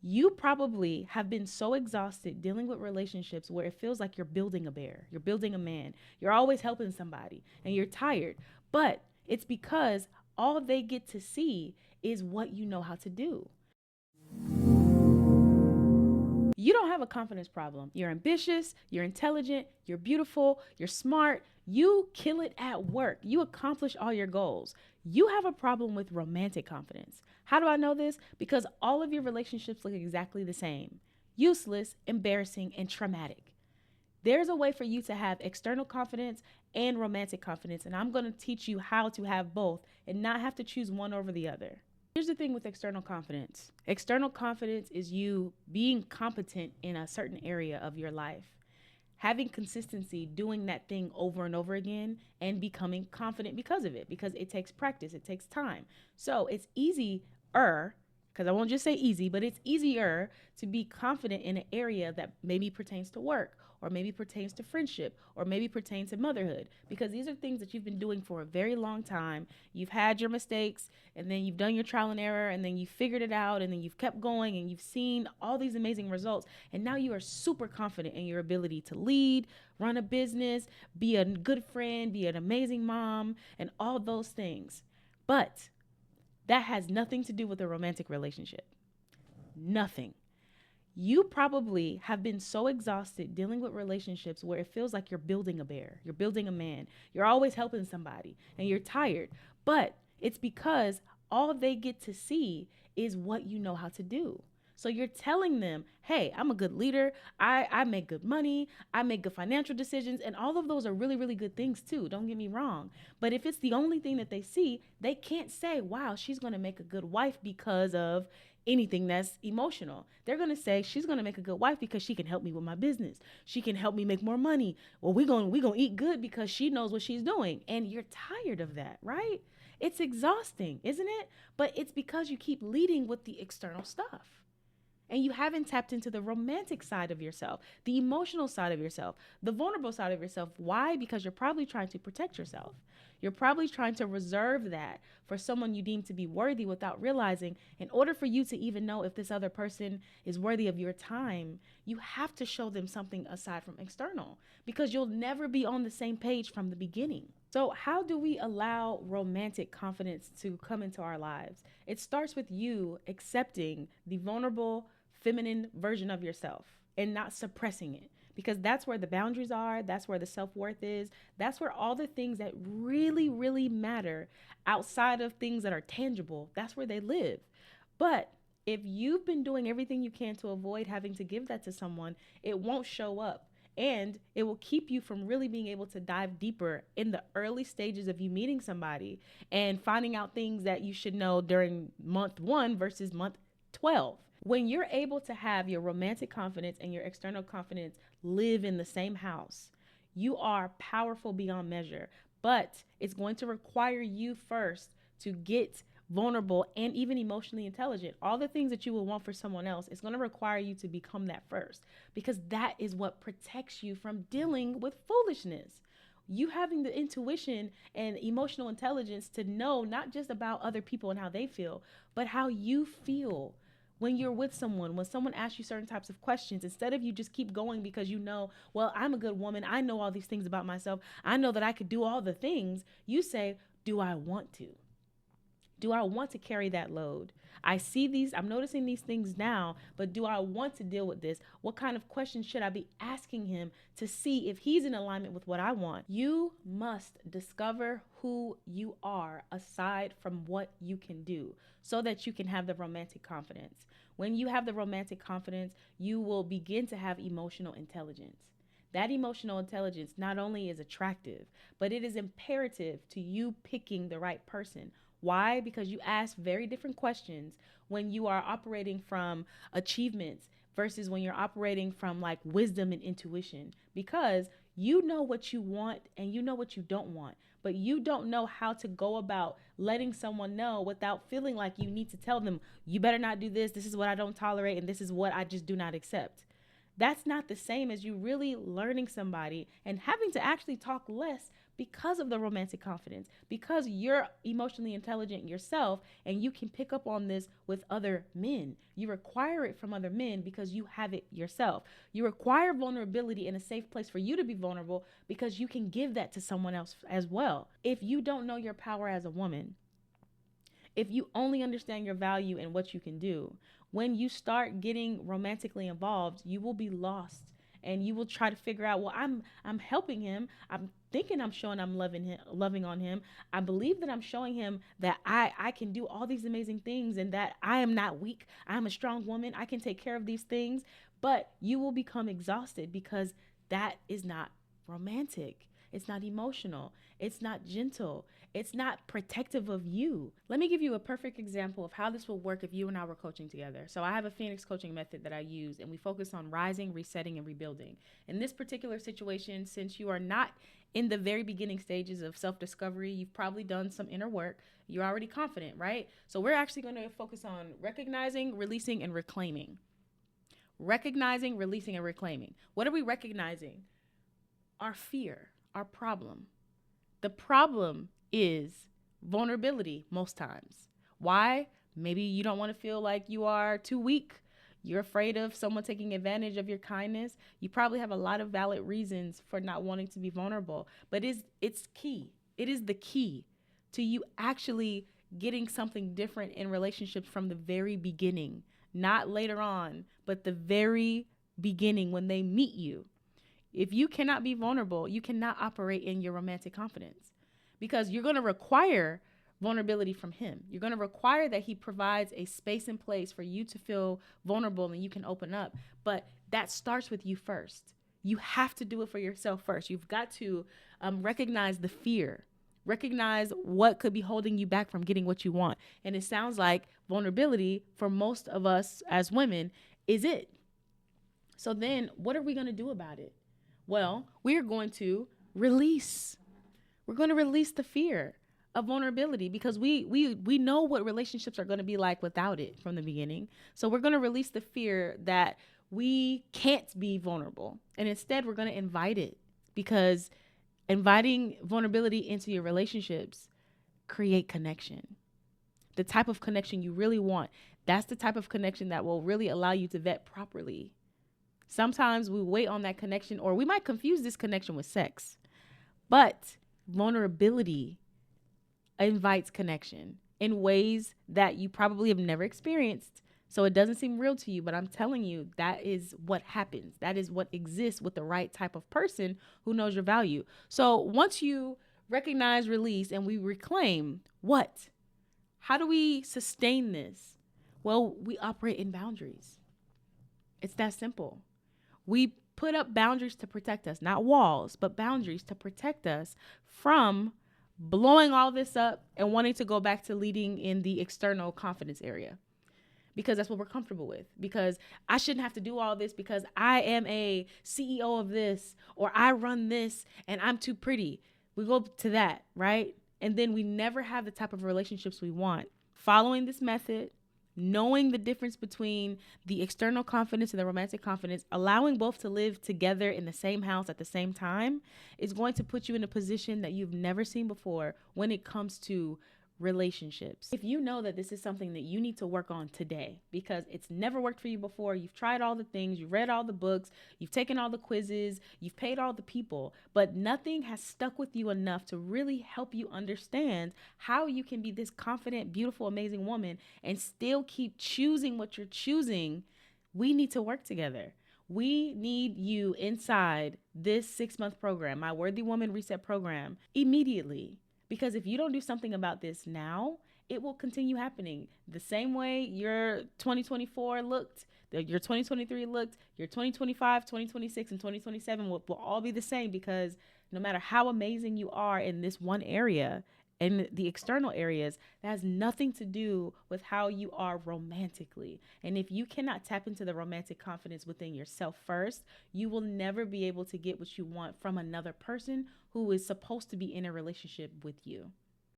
You probably have been so exhausted dealing with relationships where it feels like you're building a bear, you're building a man, you're always helping somebody, and you're tired. But it's because all they get to see is what you know how to do. You don't have a confidence problem. You're ambitious, you're intelligent, you're beautiful, you're smart, you kill it at work, you accomplish all your goals. You have a problem with romantic confidence. How do I know this? Because all of your relationships look exactly the same: useless, embarrassing, and traumatic. There's a way for you to have external confidence and romantic confidence, and I'm going to teach you how to have both and not have to choose one over the other. Here's the thing with external confidence: external confidence is you being competent in a certain area of your life, having consistency, doing that thing over and over again, and becoming confident because of it, because it takes practice, it takes time. So it's easier, because I won't just say easy, but it's easier to be confident in an area that maybe pertains to work, or maybe pertains to friendship, or maybe pertains to motherhood, because these are things that you've been doing for a very long time. You've had your mistakes, and then you've done your trial and error, and then you figured it out, and then you've kept going, and you've seen all these amazing results, and now you are super confident in your ability to lead, run a business, be a good friend, be an amazing mom, and all those things. But that has nothing to do with a romantic relationship. Nothing. You probably have been so exhausted dealing with relationships where it feels like you're building a bear, you're building a man, you're always helping somebody, and you're tired. But it's because all they get to see is what you know how to do. So you're telling them, hey, I'm a good leader. I make good money. I make good financial decisions. And all of those are really, really good things too. Don't get me wrong. But if it's the only thing that they see, they can't say, wow, she's going to make a good wife because of anything that's emotional. They're going to say she's going to make a good wife because she can help me with my business. She can help me make more money. Well, we're going to eat good because she knows what she's doing. And you're tired of that, right? It's exhausting, isn't it? But it's because you keep leading with the external stuff and you haven't tapped into the romantic side of yourself, the emotional side of yourself, the vulnerable side of yourself. Why? Because you're probably trying to protect yourself. You're probably trying to reserve that for someone you deem to be worthy without realizing in order for you to even know if this other person is worthy of your time, you have to show them something aside from external because you'll never be on the same page from the beginning. So, how do we allow romantic confidence to come into our lives? It starts with you accepting the vulnerable, feminine version of yourself and not suppressing it, because that's where the boundaries are, that's where the self-worth is, that's where all the things that really really matter outside of things that are tangible, that's where they live. But if you've been doing everything you can to avoid having to give that to someone, it won't show up, and it will keep you from really being able to dive deeper in the early stages of you meeting somebody and finding out things that you should know during month 1 versus month 12. When you're able to have your romantic confidence and your external confidence live in the same house, you are powerful beyond measure. But it's going to require you first to get vulnerable and even emotionally intelligent. All the things that you will want for someone else, it's going to require you to become that first, because that is what protects you from dealing with foolishness. You having the intuition and emotional intelligence to know not just about other people and how they feel, but how you feel when you're with someone, when someone asks you certain types of questions, instead of you just keep going because you know, well, I'm a good woman, I know all these things about myself, I know that I could do all the things, you say, do I want to? Do I want to carry that load? I see these, I'm noticing these things now, but do I want to deal with this? What kind of questions should I be asking him to see if he's in alignment with what I want? You must discover who you are aside from what you can do so that you can have the romantic confidence. When you have the romantic confidence, you will begin to have emotional intelligence. That emotional intelligence not only is attractive, but it is imperative to you picking the right person. Why? Because you ask very different questions when you are operating from achievements versus when you're operating from like wisdom and intuition. Because you know what you want and you know what you don't want, but you don't know how to go about letting someone know without feeling like you need to tell them, you better not do this. This is what I don't tolerate, and this is what I just do not accept. That's not the same as you really learning somebody and having to actually talk less because of the romantic confidence, because you're emotionally intelligent yourself and you can pick up on this with other men. You require it from other men because you have it yourself. You require vulnerability in a safe place for you to be vulnerable because you can give that to someone else as well. If you don't know your power as a woman, if you only understand your value and what you can do, when you start getting romantically involved, you will be lost and you will try to figure out, well, I'm helping him. I'm thinking I'm showing I'm loving on him. I believe that I'm showing him that I can do all these amazing things and that I am not weak. I'm a strong woman. I can take care of these things. But you will become exhausted because that is not romantic. It's not emotional. It's not gentle. It's not protective of you. Let me give you a perfect example of how this will work if you and I were coaching together. So I have a Phoenix coaching method that I use, and we focus on rising, resetting, and rebuilding. In this particular situation, since you are not in the very beginning stages of self-discovery, you've probably done some inner work. You're already confident, right? So we're actually going to focus on recognizing, releasing, and reclaiming. Recognizing, releasing, and reclaiming. What are we recognizing? Our fear, our problem. The problem is vulnerability most times. Why? Maybe you don't want to feel like you are too weak. You're afraid of someone taking advantage of your kindness. You probably have a lot of valid reasons for not wanting to be vulnerable, but it's key. It is the key to you actually getting something different in relationships from the very beginning, not later on, but the very beginning when they meet you. If you cannot be vulnerable, you cannot operate in your romantic confidence because you're going to require vulnerability from him. You're going to require that he provides a space and place for you to feel vulnerable and you can open up. But that starts with you first. You have to do it for yourself first. You've got to recognize the fear, recognize what could be holding you back from getting what you want. And it sounds like vulnerability for most of us as women is it. So then what are we going to do about it? Well, we're going to release. We're going to release the fear of vulnerability because we know what relationships are going to be like without it from the beginning. So we're going to release the fear that we can't be vulnerable. And instead, we're going to invite it because inviting vulnerability into your relationships create connection. The type of connection you really want. That's the type of connection that will really allow you to vet properly. Sometimes we wait on that connection, or we might confuse this connection with sex. But vulnerability invites connection in ways that you probably have never experienced. So it doesn't seem real to you, but I'm telling you, that is what happens. That is what exists with the right type of person who knows your value. So once you recognize, release, and we reclaim, what? How do we sustain this? Well, we operate in boundaries. It's that simple. We put up boundaries to protect us, not walls, but boundaries to protect us from blowing all this up and wanting to go back to leading in the external confidence area. Because that's what we're comfortable with. Because I shouldn't have to do all this because I am a CEO of this, or I run this and I'm too pretty. We go to that, right? And then we never have the type of relationships we want. Following this method, knowing the difference between the external confidence and the romantic confidence, allowing both to live together in the same house at the same time is going to put you in a position that you've never seen before when it comes to relationships. If you know that this is something that you need to work on today because it's never worked for you before, you've tried all the things, you've read all the books, you've taken all the quizzes, you've paid all the people, but nothing has stuck with you enough to really help you understand how you can be this confident, beautiful, amazing woman and still keep choosing what you're choosing, we need to work together. We need you inside this 6-month program, my Worthy Woman Reset program, immediately. Because if you don't do something about this now, it will continue happening. The same way your 2024 looked, your 2023 looked, your 2025, 2026, and 2027 will all be the same because no matter how amazing you are in this one area, in the external areas, that has nothing to do with how you are romantically. And if you cannot tap into the romantic confidence within yourself first, you will never be able to get what you want from another person who is supposed to be in a relationship with you.